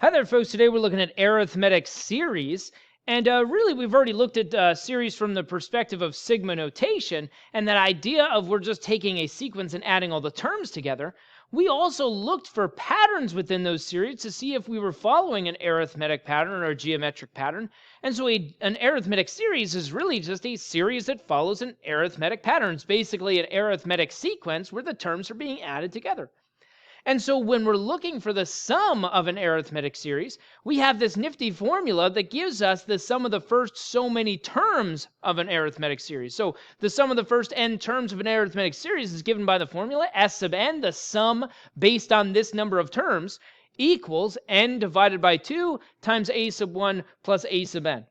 Hi there, folks. Today we're looking at arithmetic series. And really, we've already looked at series from the perspective of sigma notation and that idea of we're just taking a sequence and adding all the terms together. We also looked for patterns within those series to see if we were following an arithmetic pattern or a geometric pattern. And so an arithmetic series is really just a series that follows an arithmetic pattern. It's basically an arithmetic sequence where the terms are being added together. And so when we're looking for the sum of an arithmetic series, we have this nifty formula that gives us the sum of the first so many terms of an arithmetic series. So the sum of the first n terms of an arithmetic series is given by the formula S sub n, the sum based on this number of terms, equals n divided by 2 times a sub 1 plus a sub n.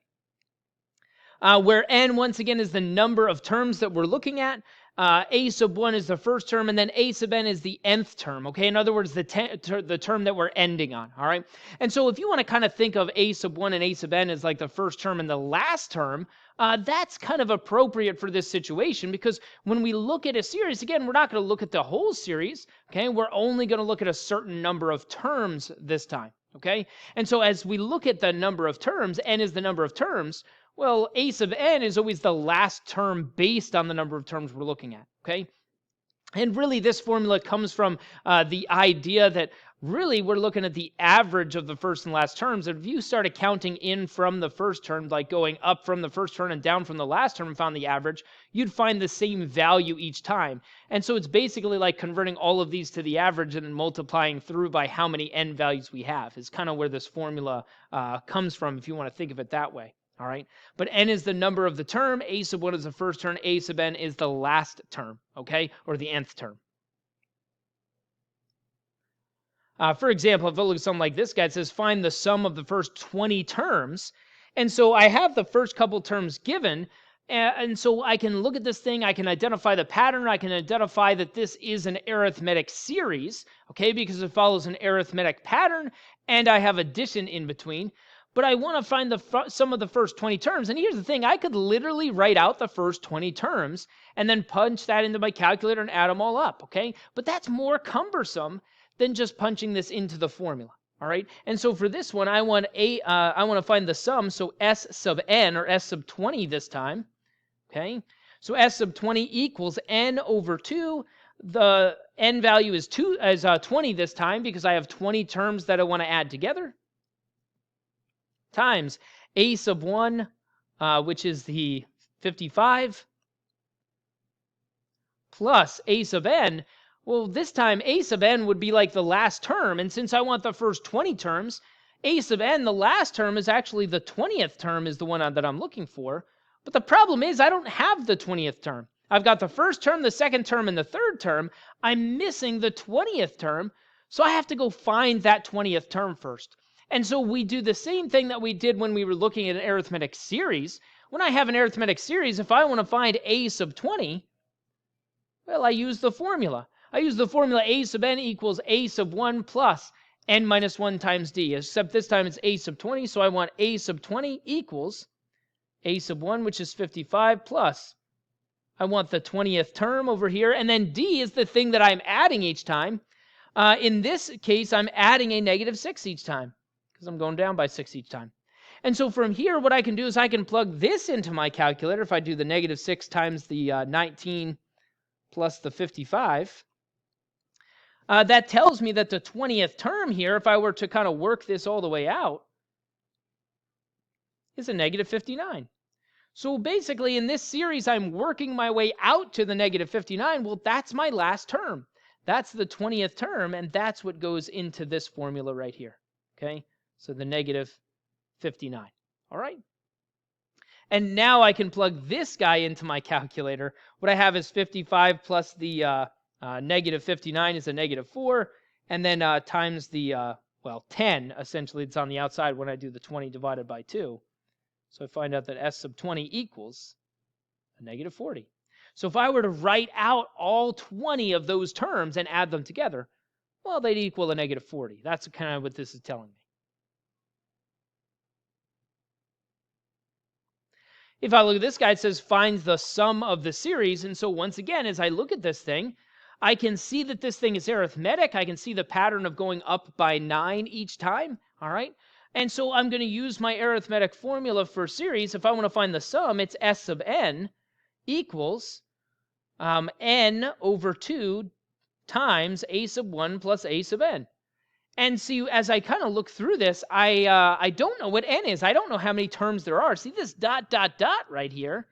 Where n, once again, is the number of terms that we're looking at. A sub 1 is the first term, and then a sub n is the nth term, okay? In other words, the term that we're ending on, all right? And so if you want to kind of think of a sub 1 and a sub n as like the first term and the last term, that's kind of appropriate for this situation, because when we look at a series, again, we're not going to look at the whole series, okay? We're only going to look at a certain number of terms this time, okay? And so as we look at the number of terms, n is the number of terms, well, a sub n is always the last term based on the number of terms we're looking at, okay? And really, this formula comes from the idea that really we're looking at the average of the first and last terms. And if you started counting in from the first term, like going up from the first term and down from the last term and found the average, you'd find the same value each time. And so it's basically like converting all of these to the average and then multiplying through by how many n values we have is kind of where this formula comes from, if you want to think of it that way. All right, but n is the number of the term, a sub 1 is the first term, a sub n is the last term, okay, or the nth term. For example, if I look at something like this guy, it says find the sum of the first 20 terms. And so I have the first couple terms given, and so I can look at this thing, I can identify the pattern, I can identify that this is an arithmetic series, okay, because it follows an arithmetic pattern, and I have addition in between. But I want to find the sum of the first 20 terms. And here's the thing. I could literally write out the first 20 terms and then punch that into my calculator and add them all up, okay? But that's more cumbersome than just punching this into the formula, all right? And so for this one, I want to find the sum, so S sub n, or S sub 20 this time, okay? So S sub 20 equals n over 2. The n value is 20 this time because I have 20 terms that I want to add together, times a sub 1, which is the 55, plus a sub n. Well, this time a sub n would be like the last term, and since I want the first 20 terms, a sub n, the last term, is actually the 20th term is the one that I'm looking for. But the problem is I don't have the 20th term. I've got the first term, the second term, and the third term. I'm missing the 20th term, so I have to go find that 20th term first. And so we do the same thing that we did when we were looking at an arithmetic series. When I have an arithmetic series, if I want to find a sub 20, well, I use the formula. I use the formula a sub n equals a sub 1 plus n minus 1 times d, except this time it's a sub 20, so I want a sub 20 equals a sub 1, which is 55, plus I want the 20th term over here, and then d is the thing that I'm adding each time. In this case, I'm adding a negative 6 each time, because I'm going down by 6 each time. And so from here, what I can do is I can plug this into my calculator. If I do the negative 6 times the 19 plus the 55, that tells me that the 20th term here, if I were to kind of work this all the way out, is a negative 59. So basically, in this series, I'm working my way out to the negative 59. Well, that's my last term. That's the 20th term, and that's what goes into this formula right here, okay? So the negative 59, all right? And now I can plug this guy into my calculator. What I have is 55 plus the negative 59 is a negative 4, and then times the, 10, essentially, it's on the outside when I do the 20 divided by 2. So I find out that S sub 20 equals a negative 40. So if I were to write out all 20 of those terms and add them together, well, they'd equal a negative 40. That's kind of what this is telling me. If I look at this guy, it says find the sum of the series. And so once again, as I look at this thing, I can see that this thing is arithmetic. I can see the pattern of going up by 9 each time. All right. And so I'm going to use my arithmetic formula for series. If I want to find the sum, it's S sub n equals n over 2 times a sub 1 plus a sub n. And see, as I kind of look through this, I don't know what n is. I don't know how many terms there are. See this dot, dot, dot right here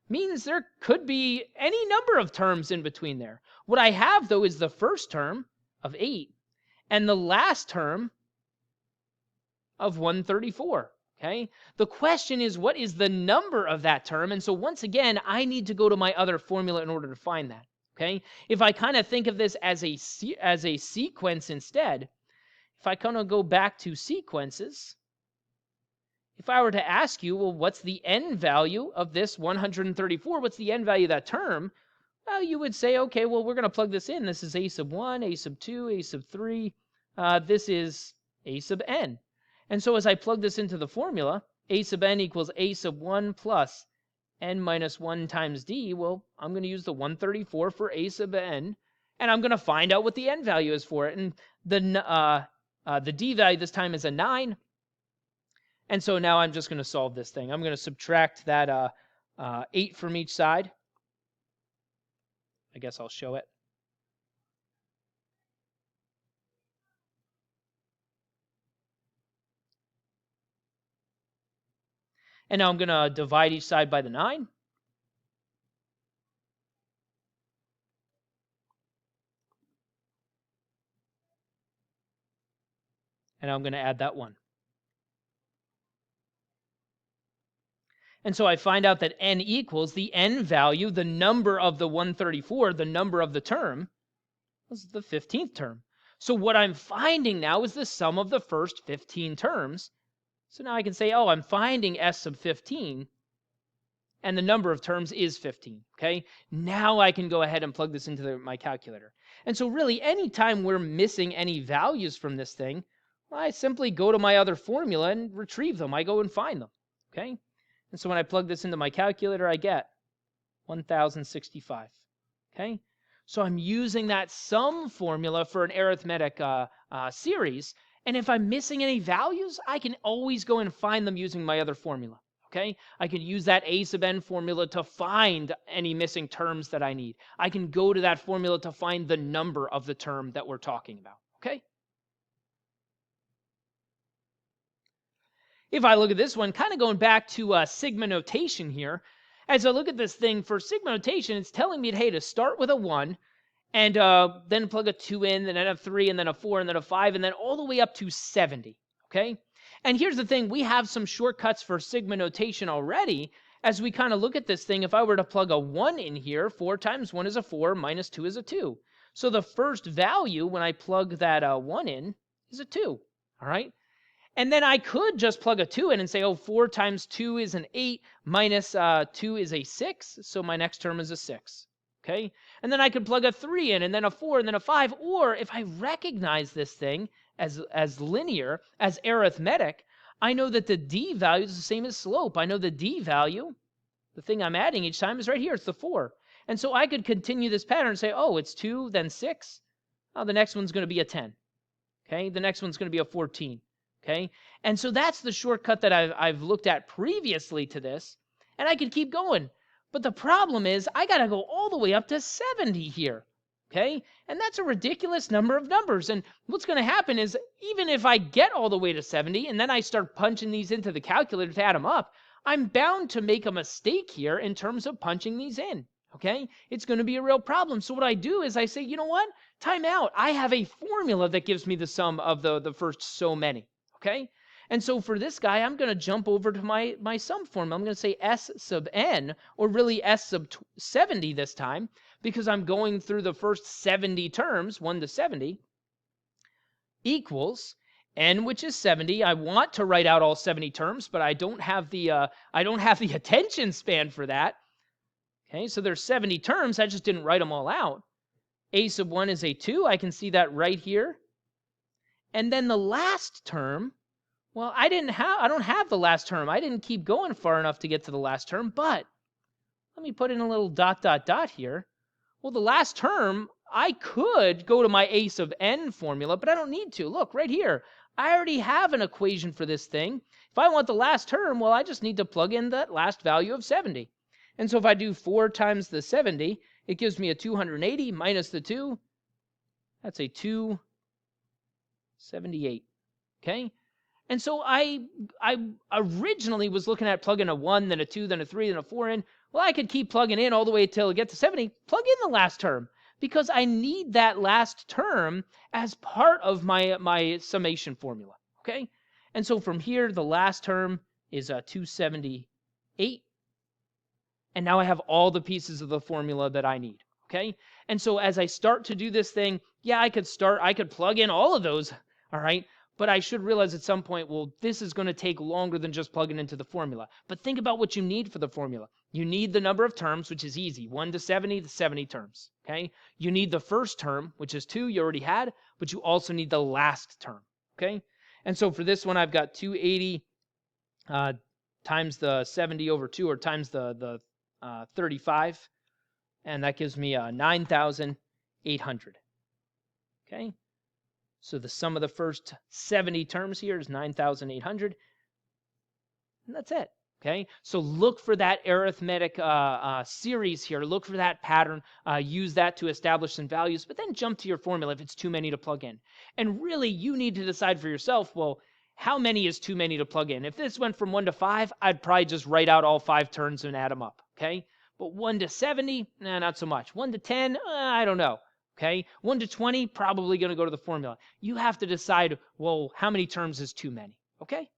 means there could be any number of terms in between there. What I have, though, is the first term of 8 and the last term of 134. Okay. The question is, what is the number of that term? And so once again, I need to go to my other formula in order to find that. Okay. If I kind of think of this as a sequence instead, if I kind of go back to sequences, if I were to ask you, well, what's the n value of this 134? What's the n value of that term? Well, you would say, okay, well, we're going to plug this in. This is a sub 1, a sub 2, a sub 3. This is a sub n. And so as I plug this into the formula, a sub n equals a sub 1 plus n minus 1 times d. Well, I'm going to use the 134 for a sub n, and I'm going to find out what the n value is for it. And the d value this time is a 9. And so now I'm just going to solve this thing. I'm going to subtract that 8 from each side. I guess I'll show it. And now I'm going to divide each side by the 9. And I'm going to add that 1. And so I find out that n equals the n value, the number of the 134, the number of the term, was the 15th term. So what I'm finding now is the sum of the first 15 terms. So now I can say, oh, I'm finding S sub 15, and the number of terms is 15, okay? Now I can go ahead and plug this into my calculator. And so really, anytime we're missing any values from this thing, I simply go to my other formula and retrieve them. I go and find them, okay? And so when I plug this into my calculator, I get 1,065, okay? So I'm using that sum formula for an arithmetic series, and if I'm missing any values, I can always go and find them using my other formula, okay? I can use that a sub n formula to find any missing terms that I need. I can go to that formula to find the number of the term that we're talking about, okay? If I look at this one, kind of going back to sigma notation here, as I look at this thing for sigma notation, it's telling me, hey, to start with a 1, and then plug a 2 in, and then a 3, and then a 4, and then a 5, and then all the way up to 70, okay? And here's the thing, we have some shortcuts for sigma notation already. As we kind of look at this thing, if I were to plug a 1 in here, 4 times 1 is a 4, minus 2 is a 2. So the first value when I plug that 1 in is a 2, all right? And then I could just plug a 2 in and say, oh, 4 times 2 is an 8, minus 2 is a 6, so my next term is a 6, okay? And then I could plug a 3 in, and then a 4, and then a 5, or if I recognize this thing as linear, as arithmetic, I know that the d value is the same as slope. I know the d value, the thing I'm adding each time, is right here. It's the 4. And so I could continue this pattern and say, oh, it's 2, then 6. Oh, the next one's going to be a 10, okay? The next one's going to be a 14. Okay, and so that's the shortcut that I've looked at previously to this, and I could keep going. But the problem is I got to go all the way up to 70 here, okay? And that's a ridiculous number of numbers. And what's going to happen is even if I get all the way to 70 and then I start punching these into the calculator to add them up, I'm bound to make a mistake here in terms of punching these in, okay? It's going to be a real problem. So what I do is I say, you know what? Time out. I have a formula that gives me the sum of the first so many. Okay, and so for this guy, I'm going to jump over to my sum formula. I'm going to say S sub n, or really S sub 70 this time, because I'm going through the first 70 terms, 1 to 70, equals n, which is 70. I want to write out all 70 terms, but I don't have the attention span for that. Okay, so there's 70 terms. I just didn't write them all out. A sub 1 is a 2. I can see that right here. And then the last term, well, I don't have the last term. I didn't keep going far enough to get to the last term, but let me put in a little dot, dot, dot here. Well, the last term, I could go to my a sub n formula, but I don't need to. Look, right here. I already have an equation for this thing. If I want the last term, well, I just need to plug in that last value of 70. And so if I do 4 times the 70, it gives me a 280 minus the 2. That's a 278. Okay? And so I originally was looking at plugging a 1, then a 2, then a 3, then a 4 in. Well, I could keep plugging in all the way till it gets to 70. Plug in the last term because I need that last term as part of my summation formula. Okay? And so from here, the last term is 278. And now I have all the pieces of the formula that I need. Okay? And so as I start to do this thing, yeah, I could plug in all of those. All right? But I should realize at some point, well, this is going to take longer than just plugging into the formula. But think about what you need for the formula. You need the number of terms, which is easy. 1 to 70, the 70 terms. Okay? You need the first term, which is 2, you already had, but you also need the last term. Okay? And so for this one, I've got 280 times the 70 over 2, or times the 35. And that gives me 9,800. Okay? So the sum of the first 70 terms here is 9,800. And that's it. Okay? So look for that arithmetic series here. Look for that pattern. Use that to establish some values, but then jump to your formula if it's too many to plug in. And really, you need to decide for yourself, well, how many is too many to plug in? If this went from 1 to 5, I'd probably just write out all 5 terms and add them up. Okay? But 1 to 70, nah, not so much. 1 to 10, I don't know. Okay? 1 to 20, probably going to go to the formula. You have to decide, well, how many terms is too many? Okay?